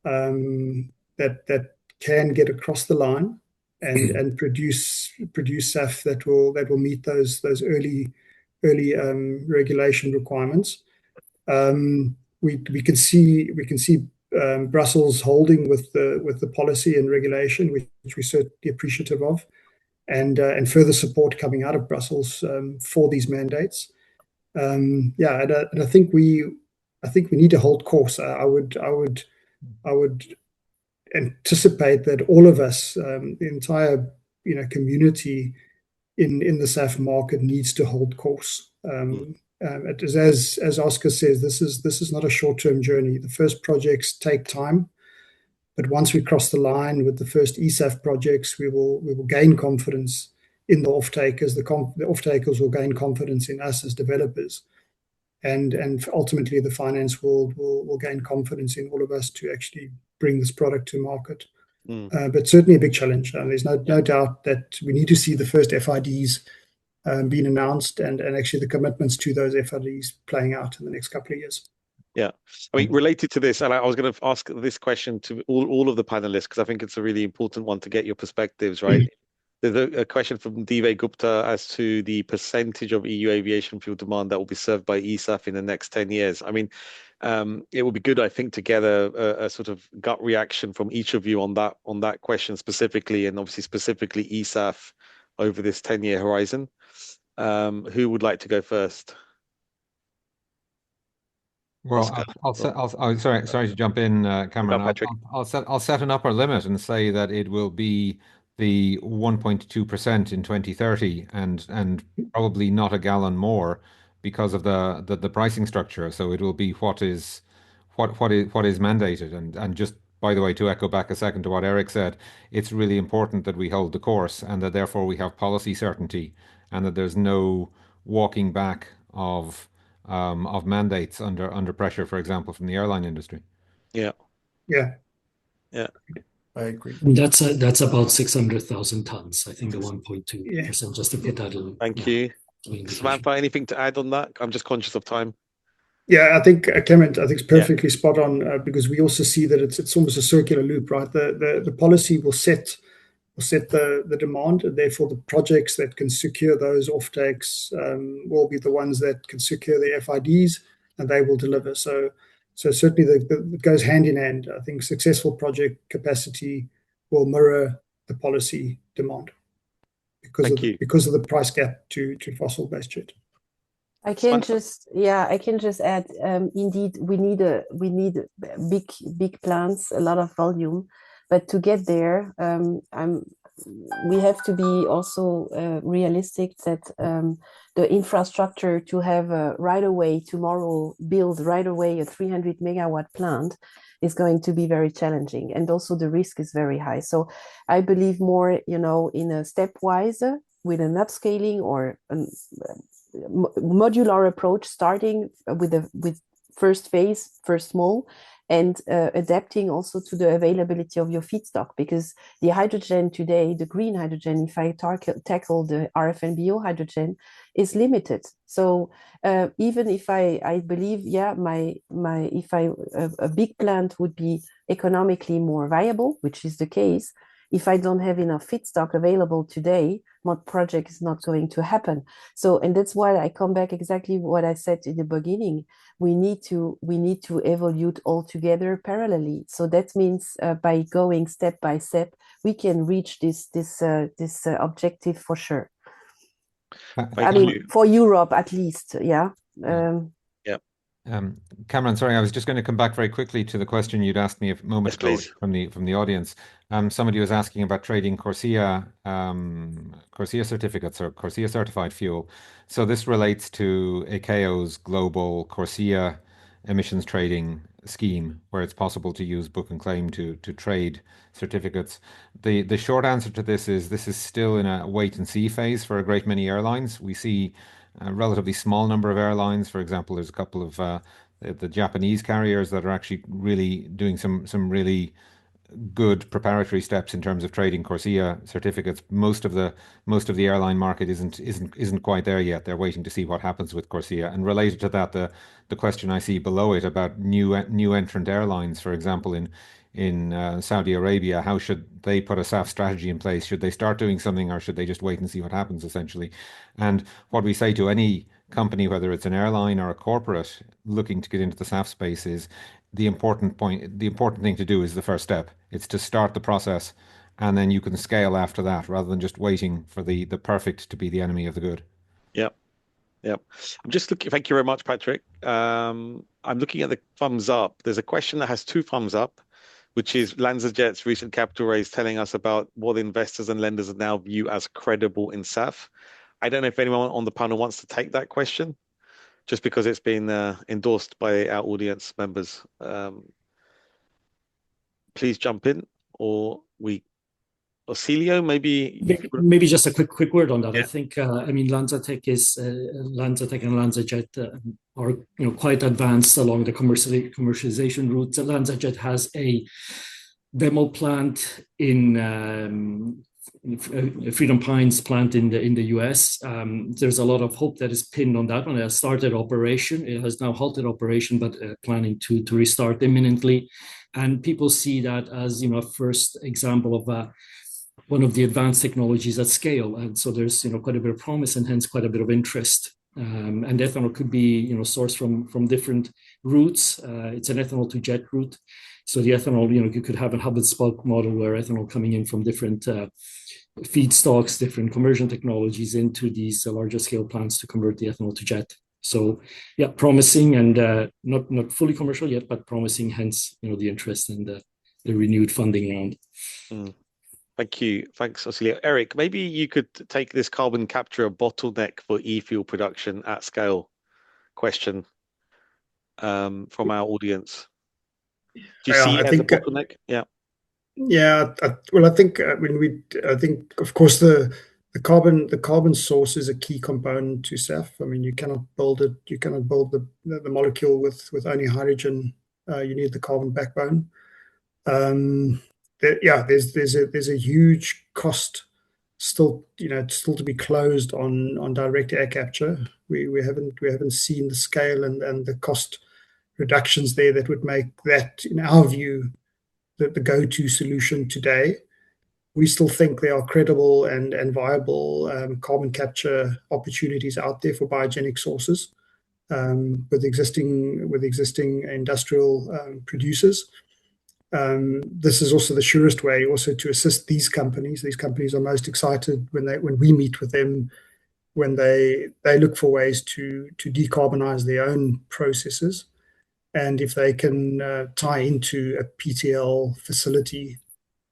that can get across the line and produce SAF that will meet those early regulation requirements. We can see Brussels holding with the policy and regulation, which we're certainly appreciative of, and further support coming out of Brussels for these mandates. And I think we need to hold course. I would anticipate that all of us, the entire community in the SAF market, needs to hold course. As Oscar says, this is not a short-term journey. The first projects take time. But once we cross the line with the first ESAF projects, we will gain confidence in the off-takers. The off-takers will gain confidence in us as developers. And ultimately, the finance world will gain confidence in all of us to actually bring this product to market. But certainly a big challenge. There's no doubt that we need to see the first FIDs being announced and actually the commitments to those FIDs playing out in the next couple of years. Yeah, I mean, related to this, and I was going to ask this question to all of the panelists because I think it's a really important one to get your perspectives, right? There's a question from Dive Gupta as to the percentage of EU aviation fuel demand that will be served by ESAF in the next 10 years. I mean, it would be good, I think, to get a sort of gut reaction from each of you on that question specifically, and obviously specifically ESAF over this 10-year horizon. Who would like to go first? Well, sorry to jump in, Cameron. I'll set an upper limit and say that it will be the 1.2% in 2030, and probably not a gallon more because of the pricing structure. So it will be what is mandated. And just by the way, to echo back a second to what Eric said, it's really important that we hold the course and that therefore we have policy certainty and that there's no walking back of mandates under pressure, for example, from the airline industry. Yeah. I agree. And that's about 600,000 tons. I think the 1.2%, just to put that in. Thank you. Samantha, anything to add on that? I'm just conscious of time. Yeah, I think Cameron, it's perfectly spot on because we also see that it's almost a circular loop, right? The policy will set the demand, and therefore the projects that can secure those offtakes will be the ones that can secure the FIDs, and they will deliver. So certainly it goes hand in hand. I think successful project capacity will mirror the policy demand because of the price gap to fossil-based jet. I can just add. Indeed, we need big plants, a lot of volume, but to get there, we have to be also realistic that the infrastructure to have right away tomorrow build right away a 300 megawatt plant is going to be very challenging, and also the risk is very high. So I believe more, in a stepwise with an upscaling or modular approach, starting with first phase, first small, and adapting also to the availability of your feedstock, because the hydrogen today, the green hydrogen, if I tackle the RFNBO hydrogen, is limited. So even if I believe, a big plant would be economically more viable, which is the case, if I don't have enough feedstock available today, my project is not going to happen. So, and that's why I come back exactly what I said in the beginning. We need to evolve all together parallelly. So that means by going step by step, we can reach this objective for sure. For Europe at least, yeah. Cameron, sorry, I was just going to come back very quickly to the question you'd asked me a moment ago from the audience. Somebody was asking about trading CORSIA certificates or CORSIA certified fuel. So this relates to ICAO's global CORSIA emissions trading scheme, where it's possible to use book and claim to trade certificates. The short answer to this is still in a wait and see phase for a great many airlines. We see a relatively small number of airlines. For example, there's a couple of the Japanese carriers that are actually really doing some really good preparatory steps in terms of trading CORSIA certificates. Most of the airline market isn't quite there yet. They're waiting to see what happens with CORSIA. And related to that, the question I see below it about new entrant airlines, for example, in Saudi Arabia, how should they put a SAF strategy in place? Should they start doing something, or should they just wait and see what happens, essentially? And what we say to any company, whether it's an airline or a corporate looking to get into the SAF space, is the important thing to do is the first step. It's to start the process, and then you can scale after that, rather than just waiting for the perfect to be the enemy of the good. Yeah. I'm just looking. Thank you very much, Patrick. I'm looking at the thumbs up. There's a question that has 2 thumbs up, which is LanzaJet's recent capital raise, telling us about what investors and lenders now view as credible in SAF. I don't know if anyone on the panel wants to take that question, just because it's been endorsed by our audience members. please jump in, or Celio, maybe. Maybe just a quick word on that. Yeah. I think I mean LanzaTech and LanzaJet are quite advanced along the commercialization route. LanzaJet has a demo plant in Freedom Pines plant in the US. There's a lot of hope that is pinned on that one. It has started operation. It has now halted operation, but planning to restart imminently. And people see that as a first example of one of the advanced technologies at scale. And so there's quite a bit of promise and hence quite a bit of interest. And ethanol could be sourced from different routes. It's an ethanol to jet route. So the ethanol, you could have a hub and spoke model where ethanol coming in from different feedstocks, different conversion technologies into these larger scale plants to convert the ethanol to jet. So yeah, promising and not fully commercial yet, but promising, hence the interest and the renewed funding round. Thank you. Thanks, Auxilia. Eric, maybe you could take this carbon capture bottleneck for e-fuel production at scale question from our audience. Do you see it as a bottleneck? Yeah. Yeah. Well, I think of course the carbon source is a key component to SAF. I mean, you cannot build the molecule with only hydrogen. You need the carbon backbone. There's a huge cost still to be closed on direct air capture. We haven't seen the scale and the cost reductions there that would make that, in our view, the go-to solution today. We still think there are credible and viable carbon capture opportunities out there for biogenic sources with existing industrial producers. This is also the surest way also to assist these companies. These companies are most excited when we meet with them, when they look for ways to decarbonize their own processes. And if they can tie into a PTL facility,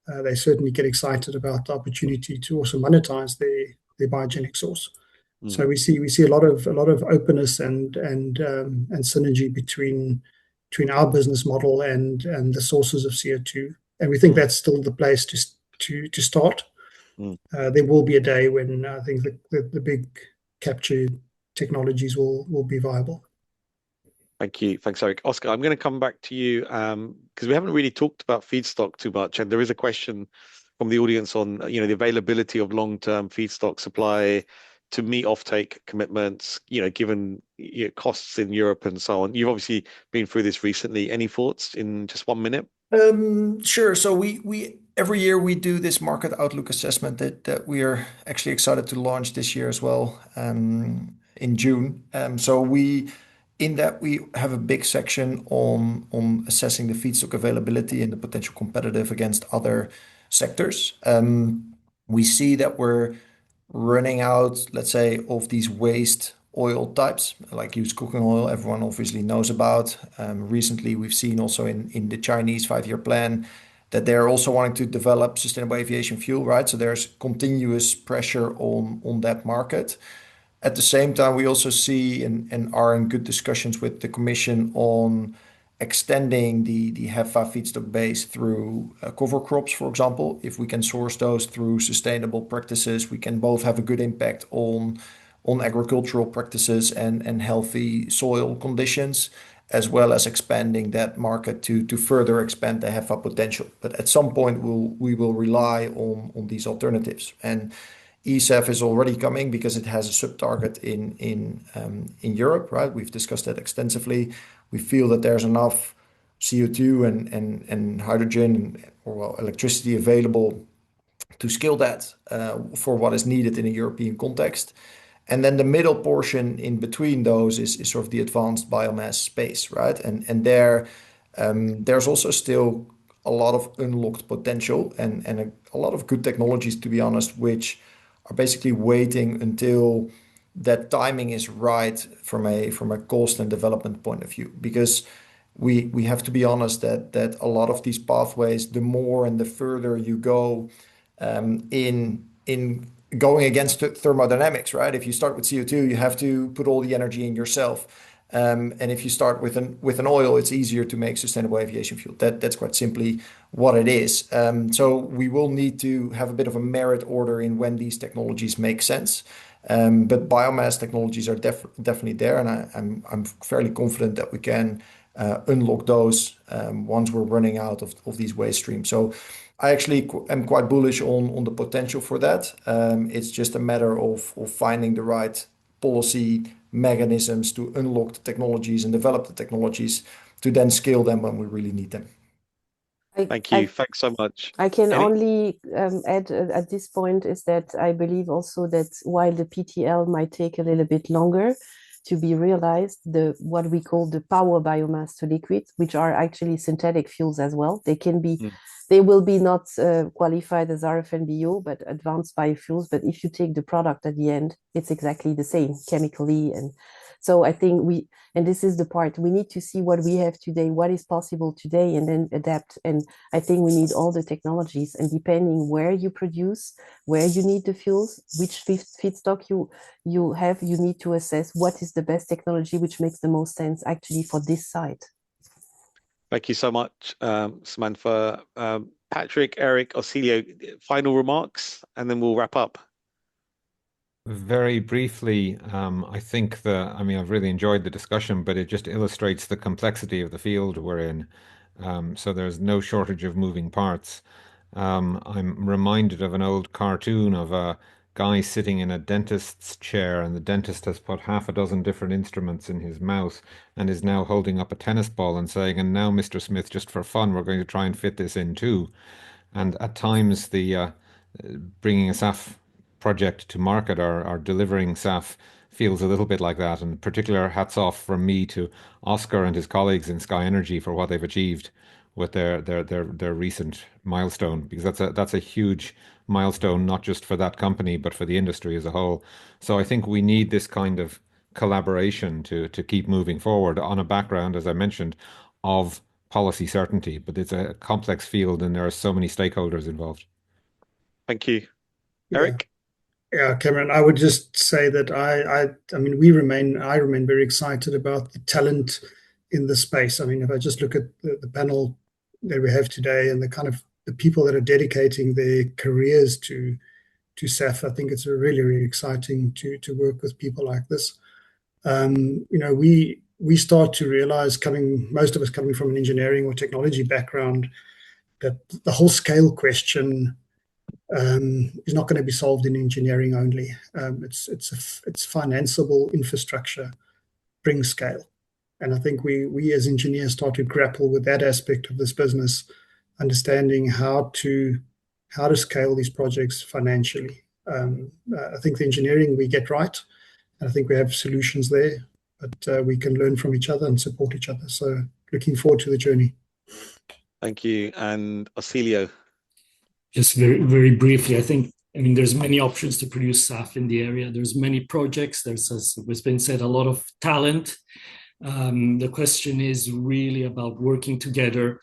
they certainly get excited about the opportunity to also monetize their biogenic source. So we see a lot of openness and synergy between our business model and the sources of CO2, and we think that's still the place to start. There will be a day when I think the big capture technologies will be viable. Thank you. Thanks, Eric. Oscar, I'm going to come back to you because we haven't really talked about feedstock too much, and there is a question from the audience on the availability of long-term feedstock supply to meet offtake commitments, given costs in Europe and so on. You've obviously been through this recently. Any thoughts in just 1 minute? Sure. So we every year we do this market outlook assessment that we are actually excited to launch this year as well in June. In that we have a big section on assessing the feedstock availability and the potential competitive against other sectors. We see that we're running out, let's say, of these waste oil types, like used cooking oil, everyone obviously knows about. Recently, we've seen also in the Chinese 5-year plan that they're also wanting to develop sustainable aviation fuel, right? So there's continuous pressure on that market. At the same time, we also see and are in good discussions with the Commission on extending the HEFA feedstock base through cover crops, for example. If we can source those through sustainable practices, we can both have a good impact on agricultural practices and healthy soil conditions, as well as expanding that market to further expand the HEFA potential. But at some point, we will rely on these alternatives. And ESAF is already coming because it has a sub-target in Europe, right? We've discussed that extensively. We feel that there's enough CO2 and hydrogen or electricity available to scale that for what is needed in a European context. And then the middle portion in between those is sort of the advanced biomass space, right? And there's also still a lot of unlocked potential and a lot of good technologies, to be honest, which are basically waiting until that timing is right from a cost and development point of view. Because we have to be honest that a lot of these pathways, the more and the further you go in going against thermodynamics, right? If you start with CO2, you have to put all the energy in yourself. And if you start with an oil, it's easier to make sustainable aviation fuel. That's quite simply what it is. So we will need to have a bit of a merit order in when these technologies make sense. But biomass technologies are definitely there, and I'm fairly confident that we can unlock those once we're running out of these waste streams. So I actually am quite bullish on the potential for that. It's just a matter of finding the right policy mechanisms to unlock the technologies and develop the technologies to then scale them when we really need them. Thank you. Thanks so much. I can only add at this point is that I believe also that while the PTL might take a little bit longer to be realized, what we call the power biomass to liquid, which are actually synthetic fuels as well. They can be, they will be not qualified as RFNBO, but advanced biofuels. But if you take the product at the end, it's exactly the same chemically. And so I think and this is the part, we need to see what we have today, what is possible today, and then adapt. And I think we need all the technologies, and depending where you produce, where you need the fuels, which feedstock you have, you need to assess what is the best technology, which makes the most sense actually for this site. Thank you so much, Samantha. Patrick, Eric, Auxilio, final remarks, and then we'll wrap up. Very briefly, I think I've really enjoyed the discussion, but it just illustrates the complexity of the field we're in. So there's no shortage of moving parts. I'm reminded of an old cartoon of a guy sitting in a dentist's chair, and the dentist has put half a dozen different instruments in his mouth and is now holding up a tennis ball and saying, "And now, Mr. Smith, just for fun, we're going to try and fit this in too." And at times, the bringing a SAF project to market or delivering SAF feels a little bit like that. And particular hats off from me to Oscar and his colleagues in Sky Energy for what they've achieved with their recent milestone, because that's a huge milestone, not just for that company, but for the industry as a whole. So I think we need this kind of collaboration to keep moving forward on a background, as I mentioned, of policy certainty. But it's a complex field and there are so many stakeholders involved. Thank you. Eric? Yeah, Cameron, I would just say that I mean, I remain very excited about the talent in the space. I mean, if I just look at the panel that we have today and the kind of the people that are dedicating their careers to SAF, I think it's really, really exciting to work with people like this. We start to realize, most of us coming from an engineering or technology background, that the whole scale question is not going to be solved in engineering only. It's financeable infrastructure brings scale, and I think we as engineers start to grapple with that aspect of this business, understanding how to scale these projects financially. I think the engineering we get right, and I think we have solutions there, but we can learn from each other and support each other. So looking forward to the journey. Thank you. And Auxilio? Just very, very briefly, I mean, there's many options to produce SAF in the area. There's many projects. There's, as has been said, a lot of talent. The question is really about working together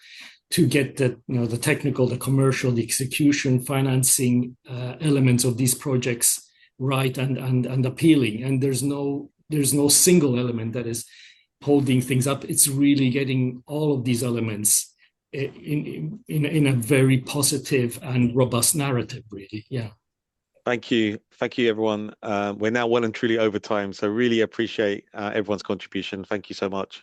to get the technical, the commercial, the execution, financing elements of these projects right and appealing. And there's no single element that is holding things up. It's really getting all of these elements in a very positive and robust narrative, really. Yeah. Thank you, everyone. We're now well and truly over time, so really appreciate everyone's contribution. Thank you so much.